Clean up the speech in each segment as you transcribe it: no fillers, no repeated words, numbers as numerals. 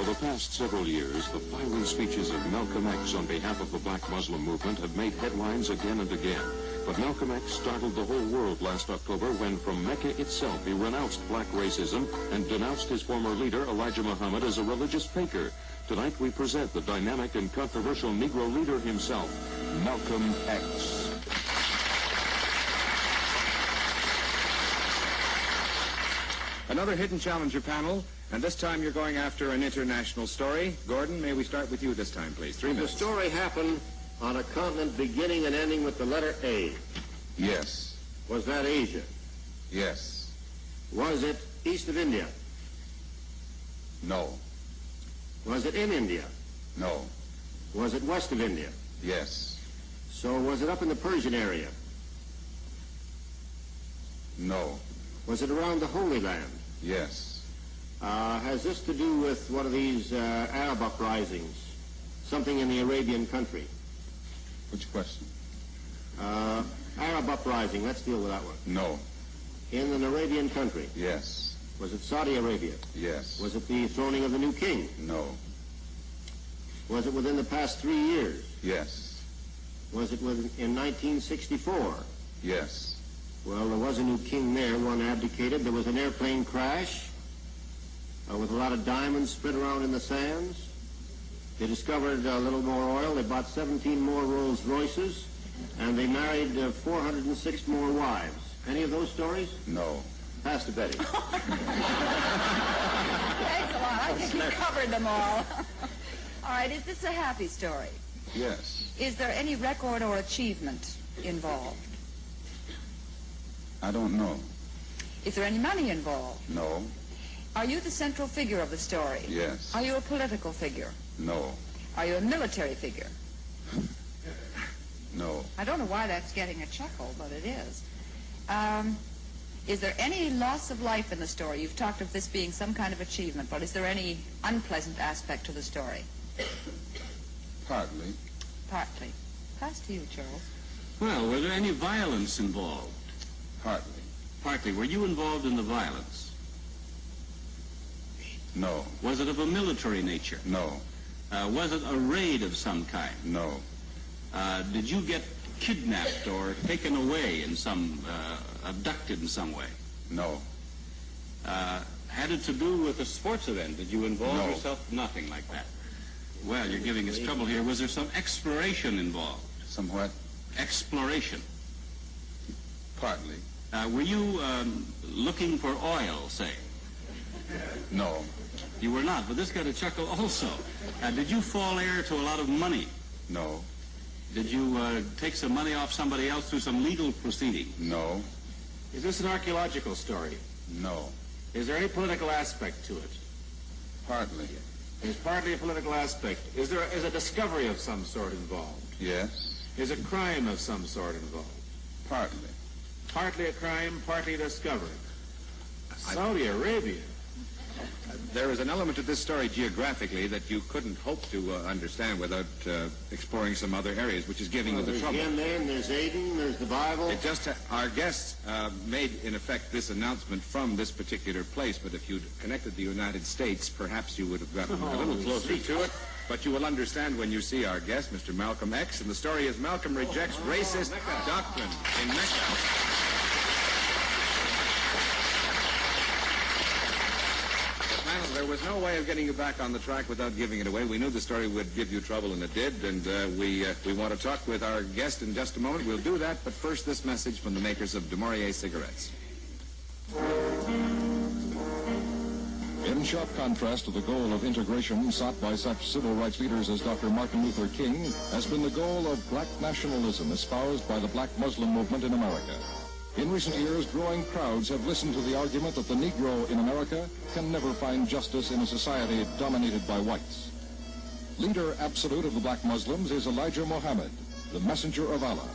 the past several years, the fiery speeches of Malcolm X on behalf of the black Muslim movement have made headlines again and again. But Malcolm X startled the whole world last October when from Mecca itself he renounced black racism and denounced his former leader, Elijah Muhammad, as a religious faker. Tonight we present the dynamic and controversial Negro leader himself, Malcolm X. Another Hidden Challenger panel, and this time you're going after an international story. Gordon, may we start with you this time, please? 3 minutes. The story happened on a continent beginning and ending with the letter A. Yes. Was that Asia? Yes. Was it east of India? No. Was it in India? No. Was it west of India? Yes. So was it up in the Persian area? No. Was it around the Holy Land? Yes. Has this to do with one of these Arab uprisings? Something in the Arabian country? Which question? Arab uprising, let's deal with that one. No. In an Arabian country? Yes. Was it Saudi Arabia? Yes. Was it the throning of the new king? No. Was it within the past 3 years? Yes. Was it in 1964? Yes. Well, there was a new king there. One abdicated. There was an airplane crash with a lot of diamonds spread around in the sands. They discovered a little more oil. They bought 17 more Rolls Royces, and they married 406 more wives. Any of those stories? No. Pass to Betty. Thanks a lot. I think you covered them all. All right, is this a happy story? Yes. Is there any record or achievement involved? I don't know. Is there any money involved? No. Are you the central figure of the story? Yes. Are you a political figure? No. Are you a military figure? No. I don't know why that's getting a chuckle, but it is. Is there any loss of life in the story? You've talked of this being some kind of achievement, but is there any unpleasant aspect to the story? Partly. Partly. Pass to you, Charles. Well, were there any violence involved? Partly. Partly. Were you involved in the violence? No. Was it of a military nature? No. Was it a raid of some kind? No. Did you get kidnapped or taken away in some, abducted in some way? No. Had it to do with a sports event? Did you involve No. yourself? Nothing like that. Well, you're giving us trouble here. Was there some exploration involved? Somewhat. Exploration. Partly. Were you looking for oil, say? No. You were not, but this got a chuckle also. Did you fall heir to a lot of money? No. Did you take some money off somebody else through some legal proceeding? No. Is this an archaeological story? No. Is there any political aspect to it? Partly. There's partly a political aspect. Is a discovery of some sort involved? Yes. Is a crime of some sort involved? Partly. Partly a crime, partly a discovery. Saudi Arabia. There is an element to this story geographically that you couldn't hope to understand without exploring some other areas, which is giving you the trouble. There's Yemen, there's Aden, there's the Bible. It just our guests made, in effect, this announcement from this particular place, but if you'd connected the United States, perhaps you would have gotten a little closer to it. But you will understand when you see our guest, Mr. Malcolm X, and the story is Malcolm Rejects Racist Doctrine in Mecca. There was no way of getting you back on the track without giving it away. We knew the story would give you trouble, and it did, and we want to talk with our guest in just a moment. We'll do that, but first this message from the makers of Du Maurier cigarettes. In sharp contrast to the goal of integration sought by such civil rights leaders as Dr. Martin Luther King, has been the goal of black nationalism espoused by the black Muslim movement in America. In recent years, growing crowds have listened to the argument that the Negro in America can never find justice in a society dominated by whites. Leader absolute of the black Muslims is Elijah Muhammad, the messenger of Allah.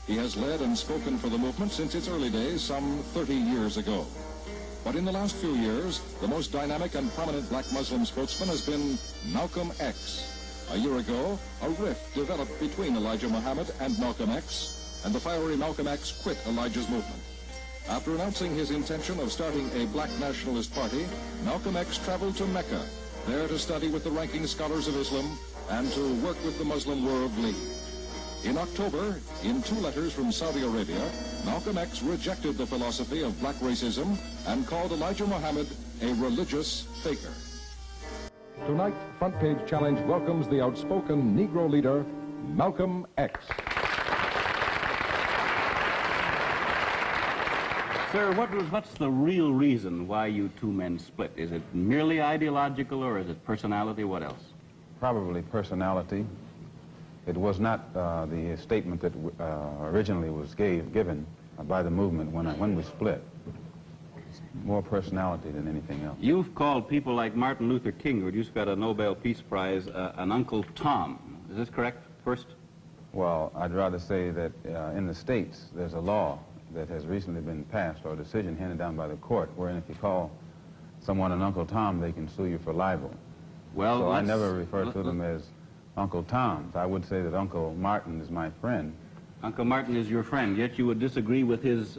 He has led and spoken for the movement since its early days, some 30 years ago. But in the last few years, the most dynamic and prominent black Muslim spokesman has been Malcolm X. A year ago, a rift developed between Elijah Muhammad and Malcolm X, and the fiery Malcolm X quit Elijah's movement. After announcing his intention of starting a black nationalist party, Malcolm X traveled to Mecca, there to study with the ranking scholars of Islam and to work with the Muslim World League. In October, in 2 letters from Saudi Arabia, Malcolm X rejected the philosophy of black racism and called Elijah Muhammad a religious faker. Tonight, Front Page Challenge welcomes the outspoken Negro leader, Malcolm X. Sir, what's the real reason why you two men split? Is it merely ideological, or is it personality? What else? Probably personality. It was not the statement that originally was given by the movement when we split. It's more personality than anything else. You've called people like Martin Luther King, who just got a Nobel Peace Prize, an Uncle Tom. Is this correct, first? Well, I'd rather say that in the States, there's a law that has recently been passed, or a decision handed down by the court, wherein if you call someone an Uncle Tom, they can sue you for libel. Well, so I never refer to them as Uncle Toms. I would say that Uncle Martin is my friend. Uncle Martin is your friend, yet you would disagree with his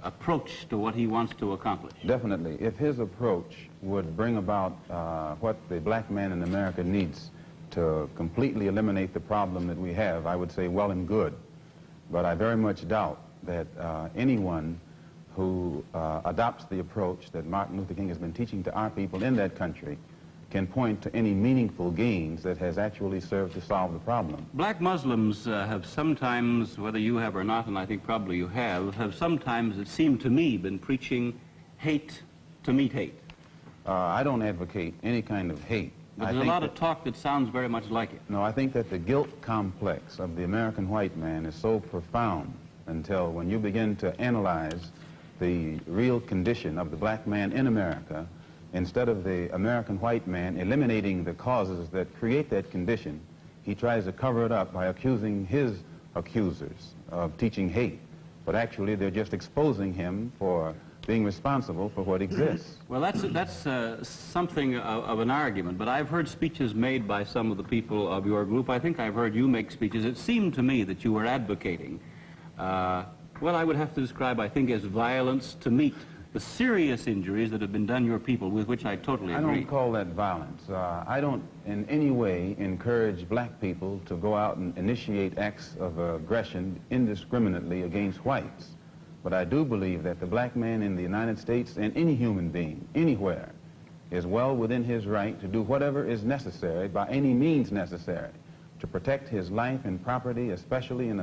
approach to what he wants to accomplish. Definitely. If his approach would bring about what the black man in America needs to completely eliminate the problem that we have, I would say well and good. But I very much doubt that anyone who adopts the approach that Martin Luther King has been teaching to our people in that country can point to any meaningful gains that has actually served to solve the problem. Black Muslims have sometimes, whether you have or not, and I think probably you have sometimes, it seemed to me, been preaching hate to meet hate. I don't advocate any kind of hate. But there's a lot of talk that sounds very much like it. No, I think that the guilt complex of the American white man is so profound until when you begin to analyze the real condition of the black man in America, instead of the American white man eliminating the causes that create that condition, he tries to cover it up by accusing his accusers of teaching hate. But actually, they're just exposing him for being responsible for what exists. Well, that's something of an argument, but I've heard speeches made by some of the people of your group. I think I've heard you make speeches. It seemed to me that you were advocating what I would have to describe, I think, as violence to meet the serious injuries that have been done your people, with which I totally agree. I don't call that violence. I don't in any way encourage black people to go out and initiate acts of aggression indiscriminately against whites. But I do believe that the black man in the United States, and any human being, anywhere, is well within his right to do whatever is necessary, by any means necessary, to protect his life and property, especially in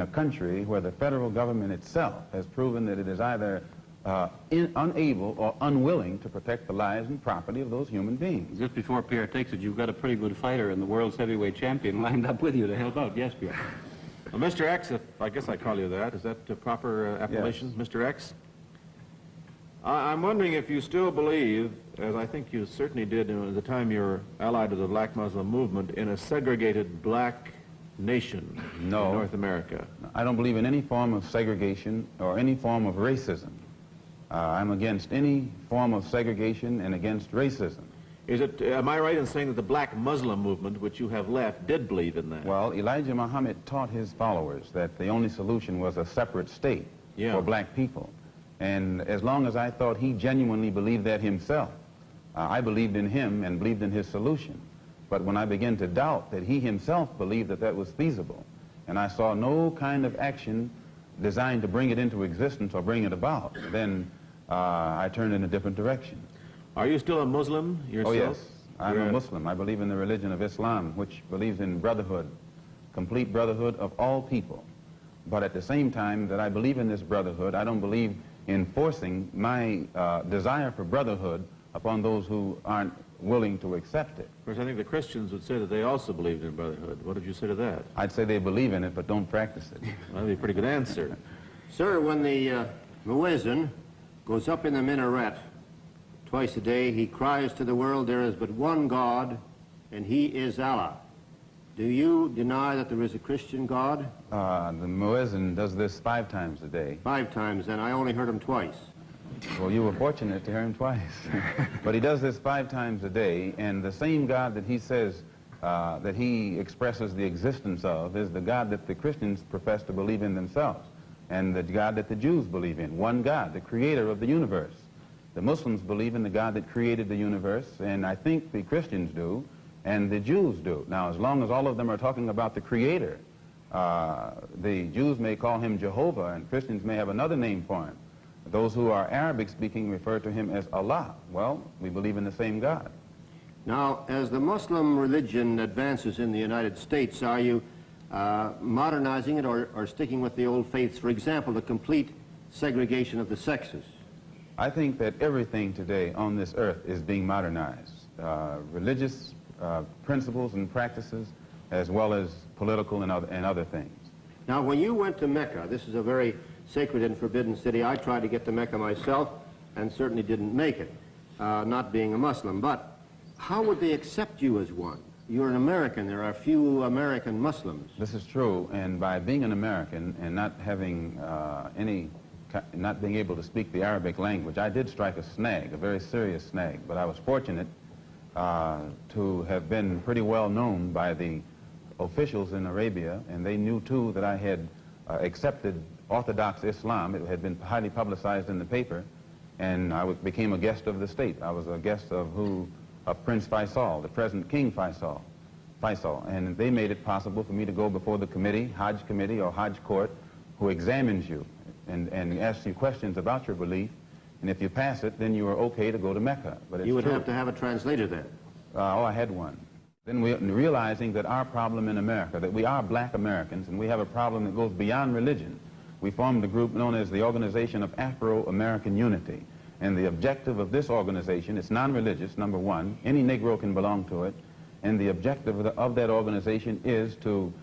a country where the federal government itself has proven that it is either unable or unwilling to protect the lives and property of those human beings. Just before Pierre takes it, you've got a pretty good fighter in the world's heavyweight champion lined up with you to help out. Yes, Pierre. Well, Mr. X, I guess I call you that. Is that the proper appellation, yes. Mr. X? I'm wondering if you still believe, as I think you certainly did at the time you were allied to the black Muslim movement, in a segregated black nation in North America. I don't believe in any form of segregation or any form of racism. I'm against any form of segregation and against racism. Am I right in saying that the black Muslim movement, which you have left, did believe in that? Well, Elijah Muhammad taught his followers that the only solution was a separate state for black people. And as long as I thought he genuinely believed that himself, I believed in him and believed in his solution. But when I began to doubt that he himself believed that that was feasible, and I saw no kind of action designed to bring it into existence or bring it about, then I turned in a different direction. Are you still a Muslim yourself? Oh, yes. I'm a Muslim. I believe in the religion of Islam, which believes in brotherhood, complete brotherhood of all people. But at the same time that I believe in this brotherhood, I don't believe in forcing my desire for brotherhood upon those who aren't willing to accept it. Of course, I think the Christians would say that they also believed in brotherhood. What did you say to that? I'd say they believe in it, but don't practice it. Well, that'd be a pretty good answer. Sir, when the muezzin goes up in the minaret twice a day, he cries to the world, there is but one God, and he is Allah. Do you deny that there is a Christian God? The muezzin does this 5 times a day. 5 times, and I only heard him twice. Well, you were fortunate to hear him twice. But he does this 5 times a day, and the same God that he says that he expresses the existence of is the God that the Christians profess to believe in themselves, and the God that the Jews believe in. One God, the creator of the universe. The Muslims believe in the God that created the universe, and I think the Christians do, and the Jews do. Now, as long as all of them are talking about the Creator, the Jews may call him Jehovah, and Christians may have another name for him. Those who are Arabic-speaking refer to him as Allah. Well, we believe in the same God. Now, as the Muslim religion advances in the United States, are you modernizing it or sticking with the old faiths? For example, the complete segregation of the sexes. I think that everything today on this earth is being modernized. Religious principles and practices, as well as political and other things. Now, when you went to Mecca, this is a very sacred and forbidden city. I tried to get to Mecca myself and certainly didn't make it, not being a Muslim. But how would they accept you as one? You're an American. There are few American Muslims. This is true, and by being an American and not having not being able to speak the Arabic language, I did strike a snag, a very serious snag, but I was fortunate to have been pretty well known by the officials in Arabia, and they knew too that I had accepted Orthodox Islam. It had been highly publicized in the paper, and I became a guest of the state. I was a guest of Prince Faisal, the present King Faisal, and they made it possible for me to go before the committee, Hajj committee or Hajj court, who examines you and asks you questions about your belief, and if you pass it, then you are okay to go to Mecca. But it's you would true. have to have a translator then. I had one. Then realizing that our problem in America, that we are black Americans, and we have a problem that goes beyond religion, we formed a group known as the Organization of Afro-American Unity. And the objective of this organization, it's non-religious, number one. Any Negro can belong to it. And the objective of that organization is to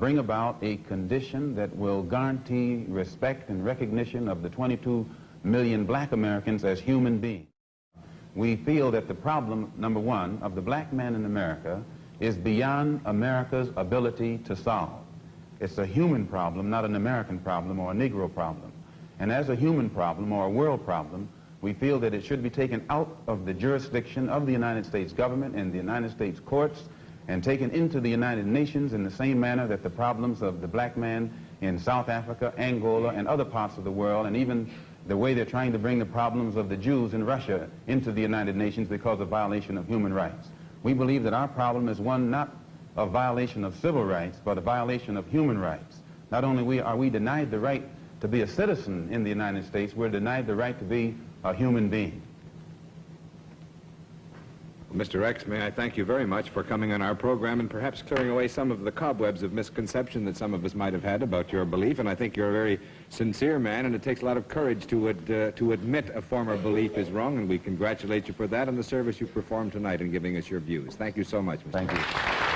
bring about a condition that will guarantee respect and recognition of the 22 million black Americans as human beings. We feel that the problem, number one, of the black man in America is beyond America's ability to solve. It's a human problem, not an American problem or a Negro problem. And as a human problem or a world problem, we feel that it should be taken out of the jurisdiction of the United States government and the United States courts and taken into the United Nations in the same manner that the problems of the black man in South Africa, Angola, and other parts of the world, and even the way they're trying to bring the problems of the Jews in Russia into the United Nations because of violation of human rights. We believe that our problem is one not of violation of civil rights, but a violation of human rights. Not only are we denied the right to be a citizen in the United States, we're denied the right to be a human being. Mr. X, may I thank you very much for coming on our program and perhaps clearing away some of the cobwebs of misconception that some of us might have had about your belief. And I think you're a very sincere man, and it takes a lot of courage to admit a former belief is wrong, and we congratulate you for that and the service you performed tonight in giving us your views. Thank you so much, Mr. Thank you.